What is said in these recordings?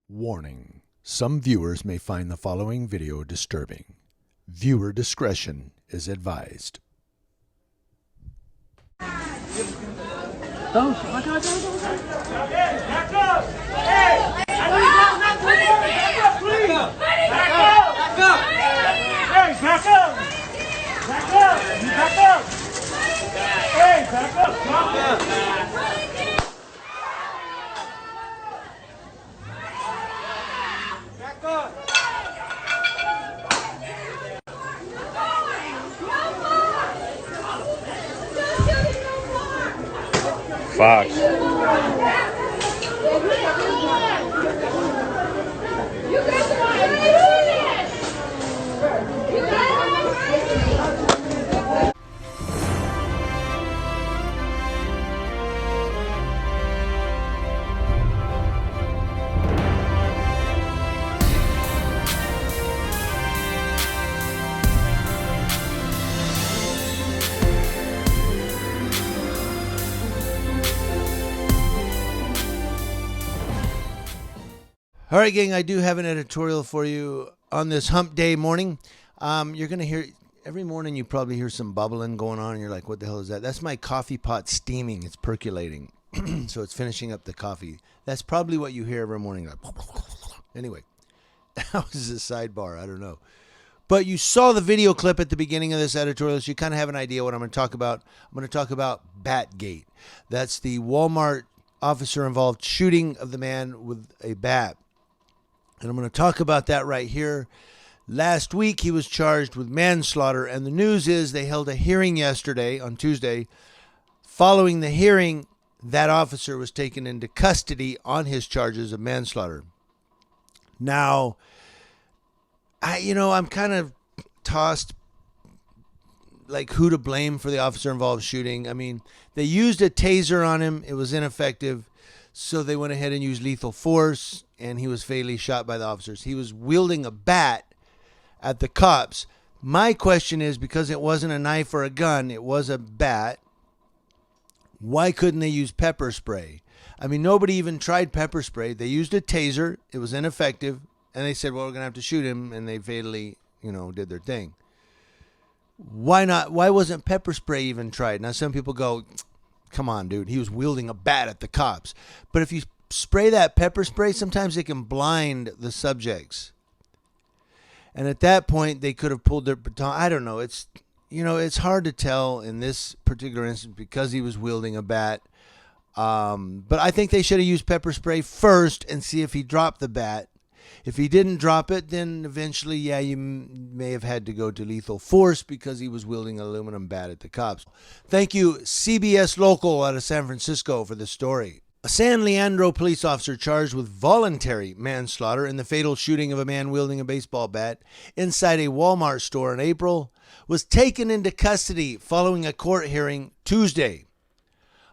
Warning: some viewers may find the following video disturbing. Viewer discretion is advised. Fox. All right, gang, I do have an editorial for you on this hump day morning. You're going to hear, every morning you probably hear some bubbling going on, and you're like, what the hell is that? That's my coffee pot steaming. It's percolating. So it's finishing up the coffee. That's probably what you hear every morning. Like, anyway, that was a sidebar. I don't know. But you saw the video clip at the beginning of this editorial, so you kind of have an idea what I'm going to talk about. I'm going to talk about Batgate. That's the Walmart officer-involved shooting of the man with a bat. And I'm going to talk about that right here. Last week, he was charged with manslaughter, and the news is they held a hearing yesterday, on Tuesday. Following the hearing, that officer was taken into custody on his charges of manslaughter. Now, I'm kind of tossed, like, who to blame for the officer-involved shooting. I mean, they used a taser on him. It was ineffective. So they went ahead and used lethal force, and he was fatally shot by the officers. He was wielding a bat at the cops. My question is, because it wasn't a knife or a gun, it was a bat, why couldn't they use pepper spray? I mean, nobody even tried pepper spray. They used a taser. It was ineffective. And they said, well, we're going to have to shoot him. And they fatally, did their thing. Why not? Why wasn't pepper spray even tried? Now, some people go, come on, dude. He was wielding a bat at the cops. But if you spray that pepper spray, sometimes it can blind the subjects. And at that point, they could have pulled their baton. I don't know. It's hard to tell in this particular instance because he was wielding a bat. But I think they should have used pepper spray first and see if he dropped the bat. If he didn't drop it, then eventually, you may have had to go to lethal force because he was wielding an aluminum bat at the cops. Thank you, CBS Local out of San Francisco, for the story. A San Leandro police officer charged with voluntary manslaughter in the fatal shooting of a man wielding a baseball bat inside a Walmart store in April was taken into custody following a court hearing Tuesday.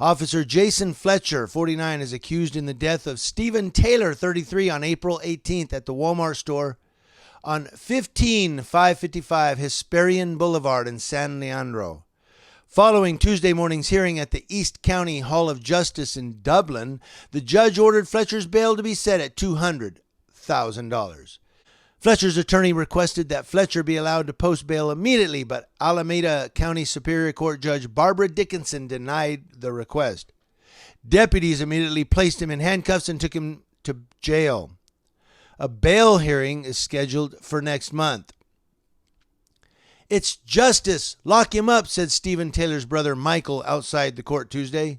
Officer Jason Fletcher, 49, is accused in the death of Stephen Taylor, 33, on April 18th at the Walmart store on 15555 Hesperian Boulevard in San Leandro. Following Tuesday morning's hearing at the East County Hall of Justice in Dublin, the judge ordered Fletcher's bail to be set at $200,000. Fletcher's attorney requested that Fletcher be allowed to post bail immediately, but Alameda County Superior Court Judge Barbara Dickinson denied the request. Deputies immediately placed him in handcuffs and took him to jail. A bail hearing is scheduled for next month. It's justice. Lock him up, said Stephen Taylor's brother Michael outside the court Tuesday.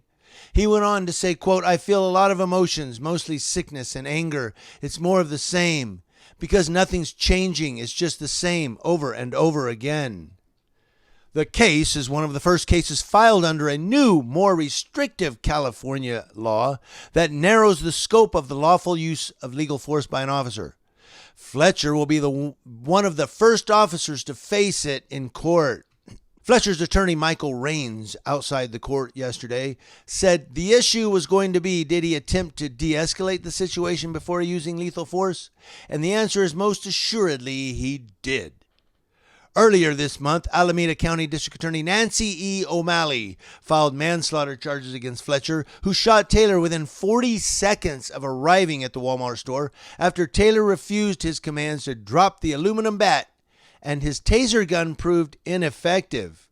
He went on to say, quote, I feel a lot of emotions, mostly sickness and anger. It's more of the same. Because nothing's changing. It's just the same over and over again. The case is one of the first cases filed under a new, more restrictive California law that narrows the scope of the lawful use of legal force by an officer. Fletcher will be one of the first officers to face it in court. Fletcher's attorney, Michael Raines, outside the court yesterday, said the issue was going to be, did he attempt to de-escalate the situation before using lethal force? And the answer is most assuredly he did. Earlier this month, Alameda County District Attorney Nancy E. O'Malley filed manslaughter charges against Fletcher, who shot Taylor within 40 seconds of arriving at the Walmart store after Taylor refused his commands to drop the aluminum bat and his taser gun proved ineffective.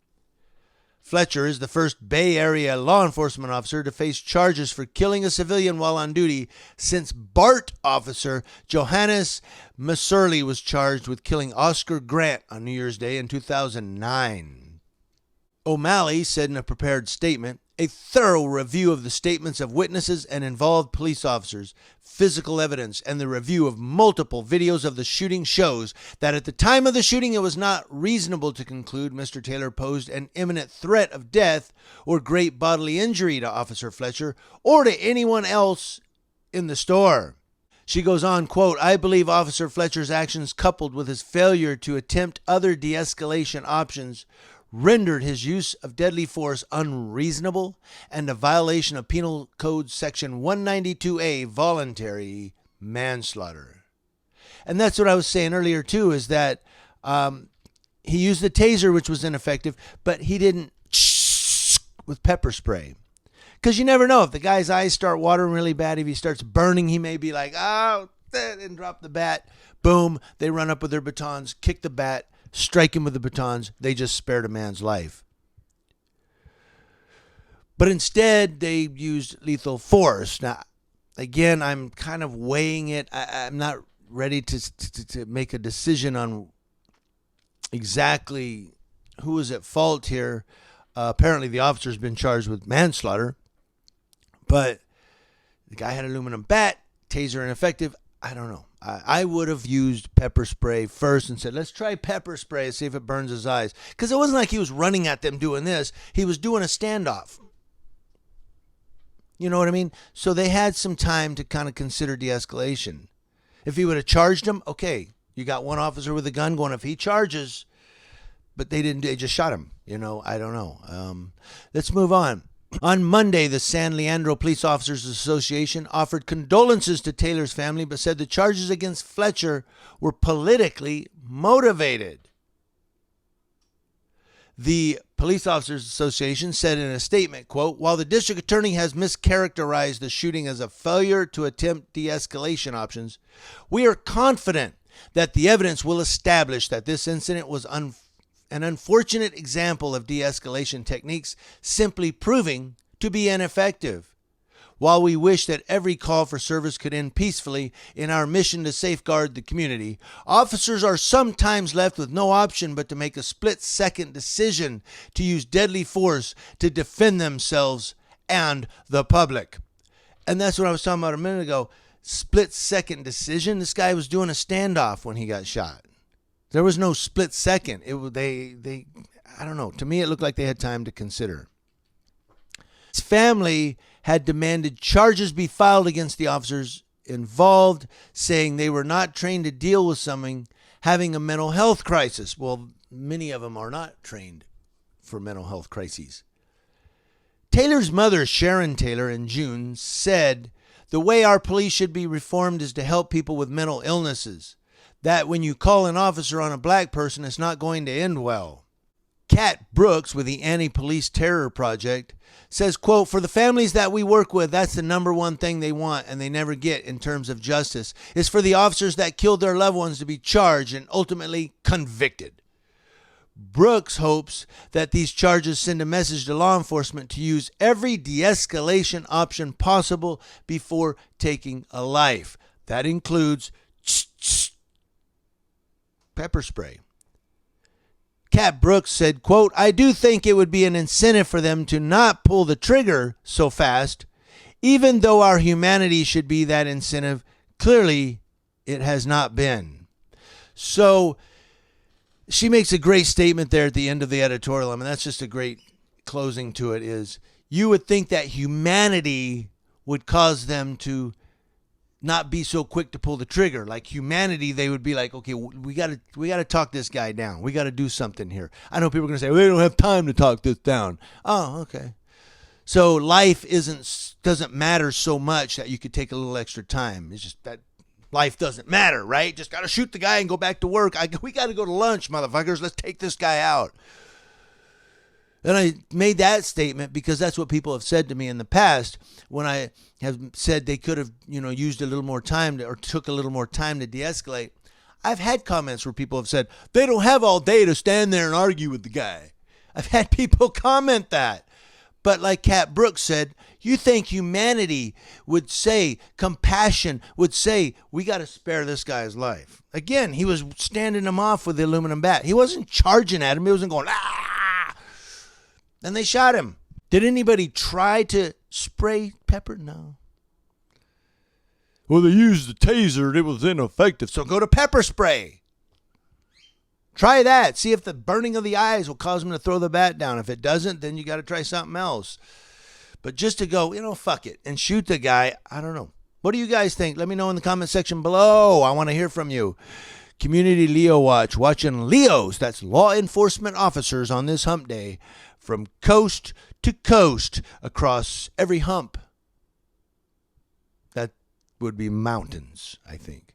Fletcher is the first Bay Area law enforcement officer to face charges for killing a civilian while on duty since BART officer Johannes Messerly was charged with killing Oscar Grant on New Year's Day in 2009. O'Malley said in a prepared statement, "A thorough review of the statements of witnesses and involved police officers, physical evidence, and the review of multiple videos of the shooting shows that at the time of the shooting it was not reasonable to conclude Mr. Taylor posed an imminent threat of death or great bodily injury to Officer Fletcher or to anyone else in the store." She goes on, quote, "I believe Officer Fletcher's actions coupled with his failure to attempt other de-escalation options rendered his use of deadly force unreasonable and a violation of Penal Code Section 192A, voluntary manslaughter." And that's what I was saying earlier, too, is that he used the taser, which was ineffective, but he didn't with pepper spray. Because you never know. If the guy's eyes start watering really bad, if he starts burning, he may be like, oh, and drop the bat. Boom. They run up with their batons, kick the bat, strike him with the batons. They just spared a man's life. But instead, they used lethal force. Now, again, I'm kind of weighing it. I'm not ready to make a decision on exactly who is at fault here. Apparently, the officer's been charged with manslaughter. But the guy had an aluminum bat, taser ineffective. I don't know. I would have used pepper spray first and said, let's try pepper spray and see if it burns his eyes. Because it wasn't like he was running at them doing this. He was doing a standoff. You know what I mean? So they had some time to kind of consider de-escalation. If he would have charged him, okay, you got one officer with a gun going, if he charges, but they didn't, they just shot him. You know, I don't know. Let's move on. On Monday, the San Leandro Police Officers Association offered condolences to Taylor's family, but said the charges against Fletcher were politically motivated. The Police Officers Association said in a statement, quote, "While the district attorney has mischaracterized the shooting as a failure to attempt de-escalation options, we are confident that the evidence will establish that this incident was an unfortunate example of de-escalation techniques simply proving to be ineffective. While we wish that every call for service could end peacefully in our mission to safeguard the community, officers are sometimes left with no option but to make a split-second decision to use deadly force to defend themselves and the public." And that's what I was talking about a minute ago. Split-second decision. This guy was doing a standoff when he got shot. There was no split second. I don't know. To me, it looked like they had time to consider. His family had demanded charges be filed against the officers involved, saying they were not trained to deal with someone having a mental health crisis. Well, many of them are not trained for mental health crises. Taylor's mother, Sharon Taylor, in June said, "The way our police should be reformed is to help people with mental illnesses. That when you call an officer on a black person, it's not going to end well." Kat Brooks with the Anti-Police Terror Project says, quote, "For the families that we work with, that's the number one thing they want and they never get in terms of justice, is for the officers that killed their loved ones to be charged and ultimately convicted." Brooks hopes that these charges send a message to law enforcement to use every de-escalation option possible before taking a life. That includes pepper spray. Kat Brooks said, quote, "I do think it would be an incentive for them to not pull the trigger so fast, even though our humanity should be that incentive. Clearly, it has not been." So she makes a great statement there at the end of the editorial. I mean, that's just a great closing to it, is you would think that humanity would cause them to not be so quick to pull the trigger. Like humanity, they would be like, okay, we got to talk this guy down. We got to do something here. I know people are going to say, we don't have time to talk this down. Oh, okay. So life doesn't matter so much that you could take a little extra time. It's just that life doesn't matter, right? Just got to shoot the guy and go back to work. We got to go to lunch, motherfuckers. Let's take this guy out. And I made that statement because that's what people have said to me in the past when I have said they could have, used a little more time or took a little more time to de-escalate. I've had comments where people have said, they don't have all day to stand there and argue with the guy. I've had people comment that. But like Cat Brooks said, you think humanity would say, compassion would say, we got to spare this guy's life. Again, he was standing him off with the aluminum bat. He wasn't charging at him. He wasn't going, ah! And they shot him. Did anybody try to spray pepper? No. Well, they used the taser and it was ineffective. So go to pepper spray. Try that. See if the burning of the eyes will cause him to throw the bat down. If it doesn't, then you got to try something else. But just to go, fuck it, and shoot the guy, I don't know. What do you guys think? Let me know in the comment section below. I want to hear from you. Community Leo Watch, watching Leos, that's law enforcement officers on this hump day, from coast to coast across every hump. That would be mountains, I think.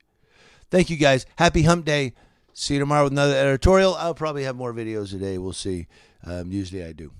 Thank you, guys. Happy hump day. See you tomorrow with another editorial. I'll probably have more videos today. We'll see. Usually I do.